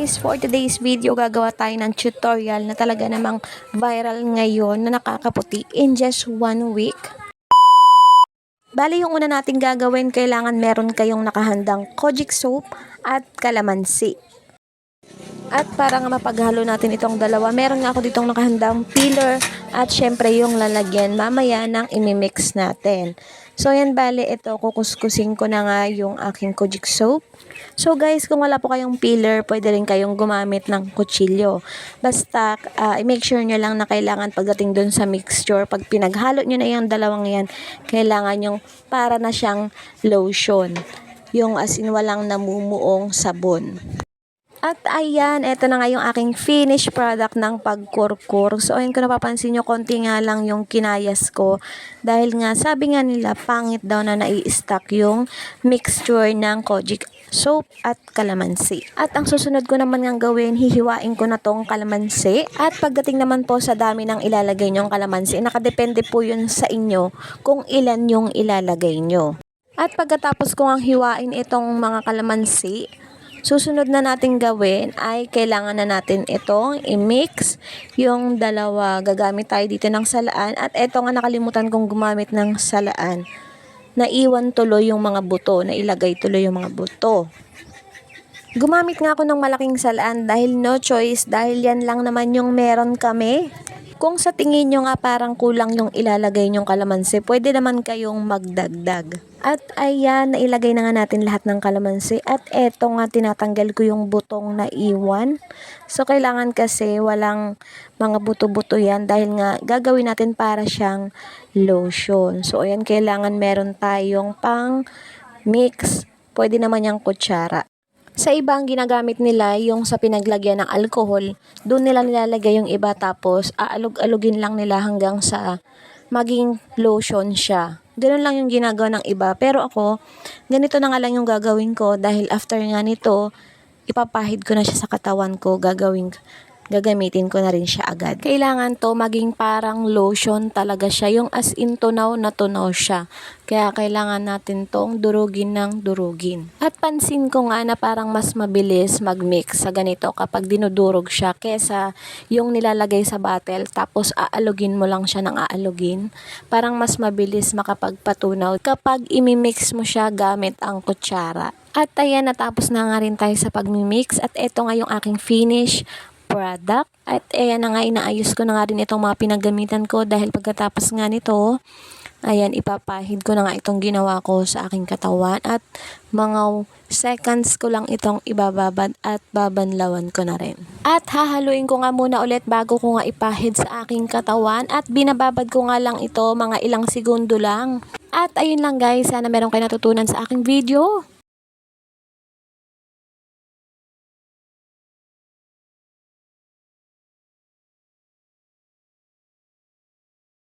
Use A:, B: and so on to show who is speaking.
A: guys, for today's video gagawa tayo ng tutorial na talaga namang viral ngayon na nakakaputi in just 1 week. Bali yung una nating gagawin, kailangan meron kayong nakahandang kojic soap at kalamansi. At para nga mapaghalo natin itong dalawa, meron nga ako ditong nakahandang peeler at syempre yung lalagyan mamaya ng imimix natin. So yan, bali ito, kukuskusin ko na nga yung aking kojic soap. So guys, kung wala po kayong peeler, pwede rin kayong gumamit ng kutsilyo. Basta i-make sure nyo lang na kailangan pagdating dun sa mixture, pag pinaghalo nyo na yung dalawang yan, kailangan yung para na siyang lotion. Yung as in walang namumuong sabon. At ayan, eto na nga yung aking finished product ng pagkurkur. So ayun, kung napapansin nyo, konti nga lang yung kinayas ko. Dahil nga, sabi nga nila, pangit daw na nai-stack yung mixture ng kojic soap at kalamansi. At ang susunod ko naman nga gawin, hihiwain ko na tong kalamansi. At pagdating naman po sa dami ng ilalagay nyong kalamansi, nakadepende po yun sa inyo kung ilan yung ilalagay nyo. At pagkatapos ko ang hiwain itong mga kalamansi, susunod na natin gawin ay kailangan na natin itong i-mix yung dalawa. Gagamit tayo dito ng salaan at eto nga nakalimutan kong gumamit ng salaan. Naiwan tuloy yung mga buto, nailagay tuloy yung mga buto. Gumamit nga ako ng malaking salaan dahil no choice, dahil yan lang naman yung meron kami. Kung sa tingin nyo nga parang kulang yung ilalagay nyong kalamansi, pwede naman kayong magdagdag. At ayan, nailagay na nga natin lahat ng kalamansi. At eto nga, tinatanggal ko yung butong naiwan. So, kailangan kasi walang mga buto-buto yan dahil nga gagawin natin para siyang lotion. So, ayan, kailangan meron tayong pang mix. Pwede naman yung kutsara. Sa iba, ang ginagamit nila yung sa pinaglagyan ng alcohol, doon nila nilalagay yung iba tapos aalog-alugin lang nila hanggang sa maging lotion siya. Ganun lang yung ginagawa ng iba. Pero ako, ganito na nga lang yung gagawin ko dahil after nga nito, ipapahid ko na siya sa katawan ko, gagamitin ko na rin siya agad. Kailangan to maging parang lotion talaga siya, yung as in tunaw na tunaw siya. Kaya kailangan natin tong durugin ng durugin. At pansin ko nga na parang mas mabilis mag-mix sa ganito kapag dinudurog siya kesa yung nilalagay sa bottle tapos aalugin mo lang siya ng aalugin. Parang mas mabilis makapagpatunaw kapag imimix mo siya gamit ang kutsara. At ayan, natapos na nga rin tayo sa pagmimix at eto nga yung aking finish product. At ayan na nga, inaayos ko na nga rin itong mga pinagamitan ko dahil pagkatapos nga nito, ayan, ipapahid ko na nga itong ginawa ko sa aking katawan at mga seconds ko lang itong ibababad at babanlawan ko na rin. At hahaluin ko nga muna ulit bago ko nga ipahid sa aking katawan at binababad ko nga lang ito mga ilang segundo lang. At ayun lang guys, sana meron kayo natutunan sa aking video.